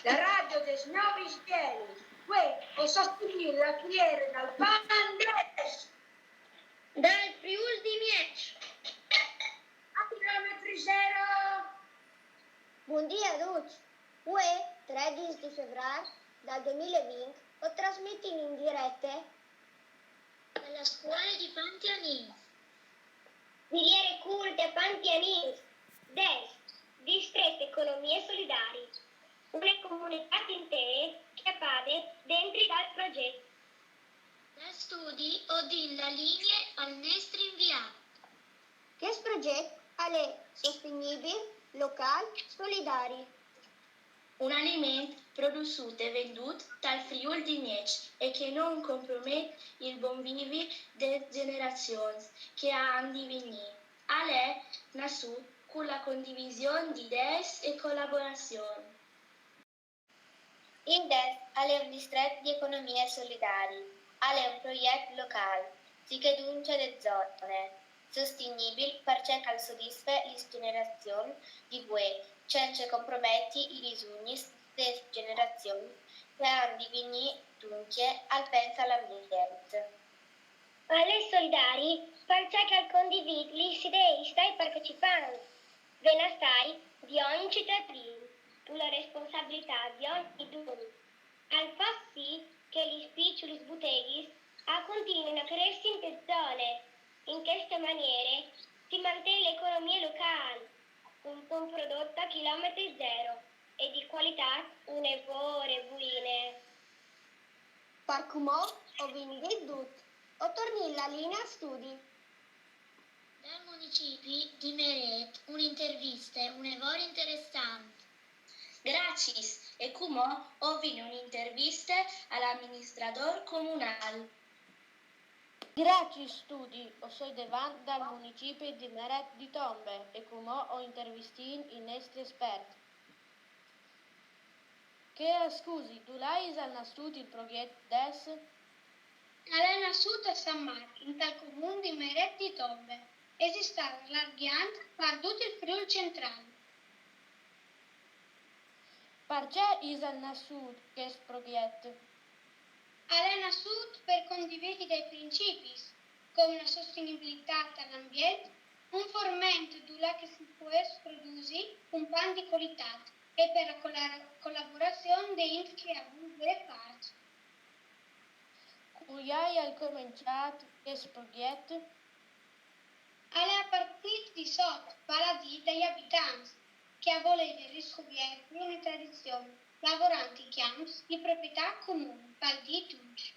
La radio des novis dielis, uè, o sostenir la fiera dal Pandes. Dal Friul di Mieci. A chilometri zero. Bun dia, Duc. Uè, 13 de febrar del 2020, o trasmetin in diretta Dalla scuola di Pantianins. Viliere Curte Pantianins, DES, Distretto Economia Solidari, una comunità intere che appare dentro dal progetto. Da studi o dilla linea al nostro inviato. Questo progetto è sostenibile, locale, solidari. Un alimento prodotto e venduto dal Friuli di Mieci e che non compromette il buon vivere delle generazioni che hanno di venire. È nato con la condivisione di idee e collaborazione. Il DES è un distretto di economia solidari, è un progetto locale, che dunque le zone sostenibili per cercare di soddisfare le generazioni di voi, senza compromettere i bisogni delle generazioni che hanno di venire dunque al penso all'ambiente. Alle solidari per cercare di condividere le idee dai partecipanti, benestare di ogni cittadino, sulla responsabilità di ogni giorno, al far sì che gli spiccioli sbuteghi continuino a crescere in persone. In questa maniera si mantiene l'economia locale, un prodotto a chilometri zero e di qualità un'evore buine. Per come ho vinto ho tornato la linea studi. Dal municipio di Meret un'intervista e un evore interessante. Grazie e come ho vinto un'intervista all'amministratore comunale. Grazie studi, o sono davanti dal municipio di Meret di Tombe e come ho intervistato i nostri esperti. Che scusi, tu l'hai nasciuto il progetto DES? È nasciuto a San Marco, in tal comune di Meret di Tombe, e si sta allargando per tutto il Friuli centrale. Perché è nasciuto questo progetto? È nasciuto per condividere dei principi, come la sostenibilità dell'ambiente, un formento che si può produrre un pan di qualità e per la collaborazione dei enti che hanno due parti. Come hai cominciato questo progetto? È a partire di sotto, vale a dire dagli abitanti, che vogliono riscoprire una tradizione, lavorando in campi di proprietà comune, vale a dire tutti.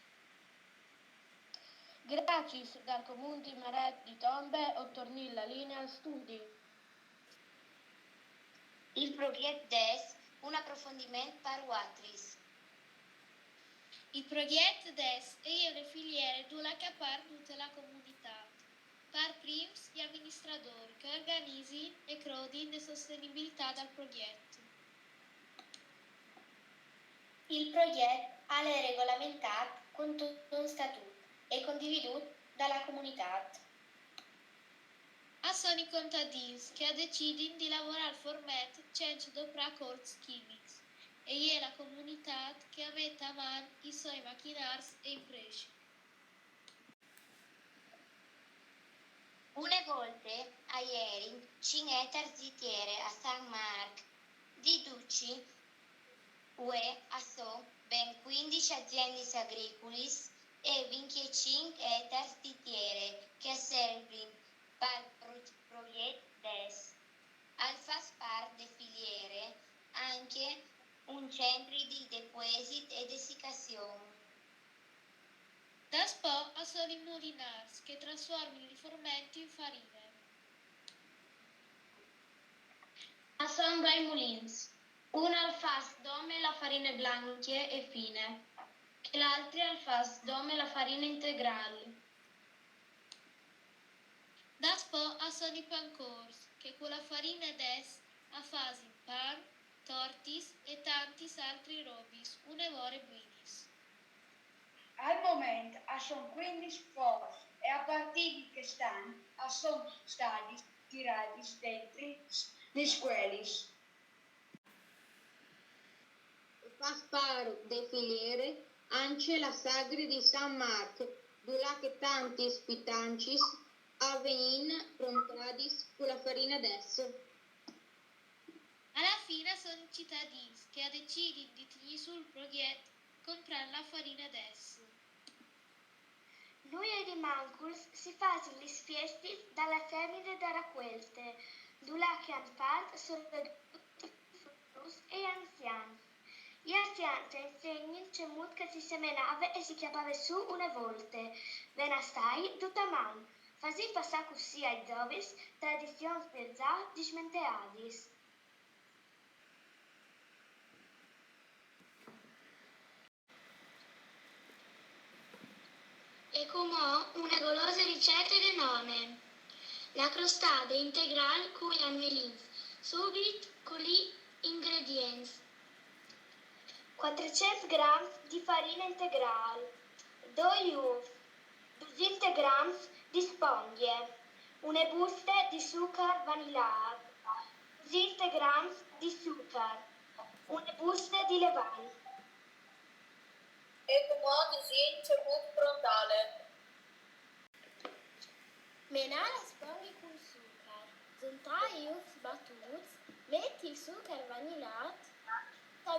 Grazie dal comune di Meret di Tombe ho tornato la linea al studi. Il progetto DES un approfondimento per Watris. Il progetto DES è una filiera che parte tutta la comunità. Per primi gli amministratori che organizzano e crodino la sostenibilità del progetto. Il progetto è regolamentato con tutto un statuto e condividuto dalla comunità. Sono i contadini che decidono di lavorare formalmente senza dopo accordi chimici e è la comunità che mette a mano i suoi macchinari e imprese. Una volta, a ieri, cinque zitiere a San Marco di Duci, a so ben 15 aziende agricole e 25 ettari di terre che servono per il progetto DES. Al far parte delle filiere anche un centro di deposito e desiccazione. Da spo sono i mulinari che trasformano i formenti in farina. Sono due mulins. Uno al fas dove la farina bianca e fine, e l'altro al fas dove la farina integrale. Da spo sono i pancors che con la farina DES fanno pan, tortis e tanti altri robis, un'evore buinis. Al momento sono 15 forze e a partire di quest'anno sono stati tirati dentro le scuole. faz part definire anche la sagre di San Marc, dove che tanti spitancis avenin prontadis con la farina d'asso. Alla fine sono i cittadini che decidono di tenere sul progetto comprare la farina adesso. Noi ai Manculs si fanno le feste dalle femmine da raccolte, dove che hanno fatto sono tutti e anziani. Gli anziani insegnano c'è molto che si semenava e si chiamava su una volta. Ve ne stai tutta mano. Fasi passare così ai giovani tradizioni spezzate dismenteadis. E come una golosa ricetta di nome. La crostata integrale con gli anmelins, subito con gli ingredienti. 400 g di farina integrale, 2 uova, 200 g di sponde, una busta di zucchero vanillato, 200 g di zucchero, una busta di levain. E come c'è molto prontale. Menare le sponde con zucchero, zuntare gli uova sbattuti, metti il zucchero vanillato,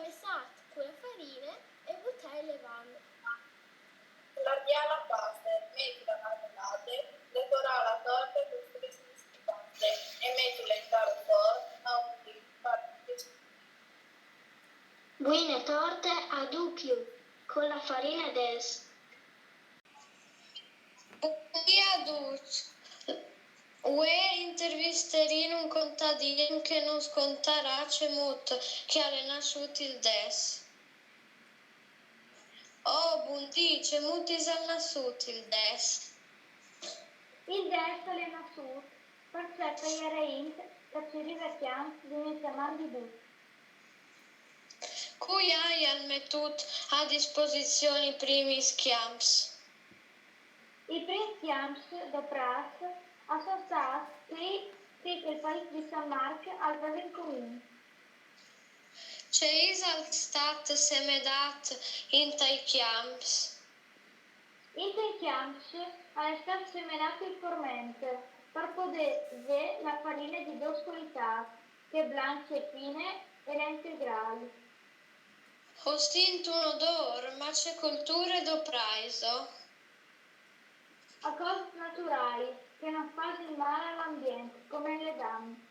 messato con la farina e buttare le vanne. Allargare la pasta, metti la marmellata, decorare la torta con specie spiccate e mettila in tale forno a un Buone torte a doppio con la farina d'asso. Buia dolce. Ue intervisterino un contadino che non scontarà c'è molto che ha nasciuto il des. Oh, buondì, c'è molto è nasciuto il des. Il gesto è nasciuto, perché era che ci rivestiamo di chiamare di due. Cui hai mettuto a disposizione i primi schiamps. I primi schiamps da Pras sono stati qui il paese di San Marco al Valencomin. C'è stat semedat in tai chiamps. In quei chiamps è stato seminato il formento per poter avere la farina di due qualità, che è blanca e fine ed è integrale. Ho stinto un odore, ma c'è culture do praiso. A cose naturali che non fanno male all'ambiente, come le damme.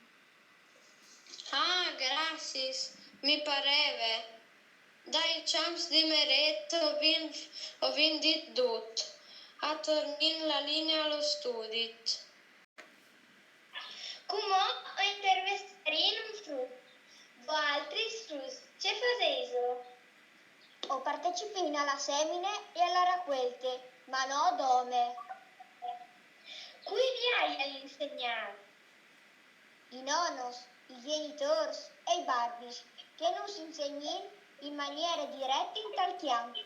Ah, gracias, mi pareve. Dai champs di meretto ho vin dit dut. A tornin la linea allo studit. Come ho intervistato in un frutto, due altri strus, c'è faseso. Ho partecipato alla semine e alla raccolte, ma no dome. Cui vi hai insegnato? I nonnos, i genitori e i barbis, che non si insegnano in maniera diretta in tal chiampo.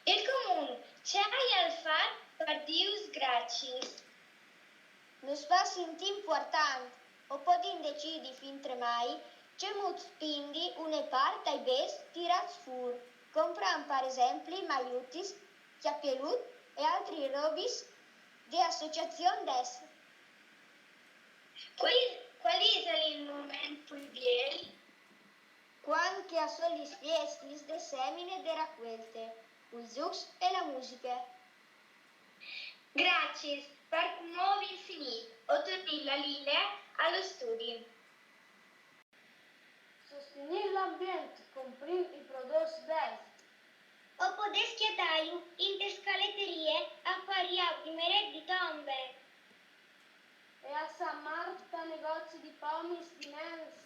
Il comune, c'è al far per Dius gracis. Nos fa sentire importante, o podin decidi fin tremai, c'è molto spindi una parte ai bes tirats fur, compran per esempio maiutis, chiappelut e altri robis di associazione des. Quali sono il momento più quando che a soli fiestis de semine de raccolte, i zucs e la musica. Grazie per nuovi infiniti, o torni la linea allo studio. Sostenere l'ambiente, comprare i prodotti verdi. O poter schiattare in le scaleterie a fare i mereti di tombe. E a San Marco negozi di pomis di Nancy.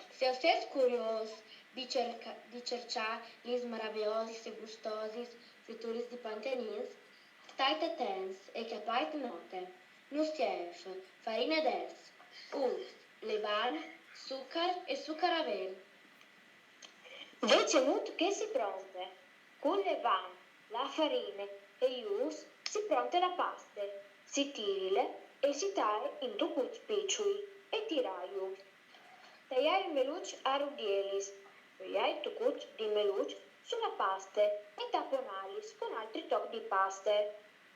Se siete curiosi di cercare gli meravigliosi e gustosi frituri di pantenins, state attenti e capite note. Nustief, farina d'es, levan, zucchero e zucchero a velo. Vece molto che si pronte. Con levan, la farina e gli us si pronte la pasta. Si tirile e si taglia in due piccoli e tiraio. Teiai il meluc a rudielis, fogliai tucuc di meluc sulla paste e taponalis con altri toc di paste.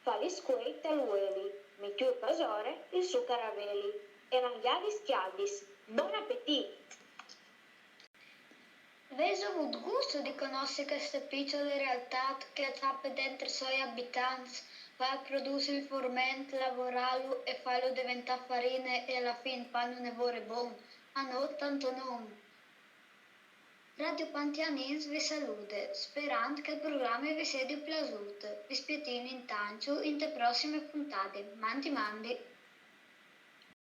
Falis quei talueli, metiu pasore il su caraveli e mangialis chialdis. Buon appetit! Avete avuto gusto di conoscere queste piccole realtà che c'è dentro i suoi abitanti, fa produrre il frumento, lavorarlo e farlo diventare farina e alla fine fanno un lavoro buono, hanno tanto nome. Radio Pantianins vi saluta, sperando che il programma vi sia piaciuto. Vi aspettiamo intanto in le prossime puntate. Mandi mandi!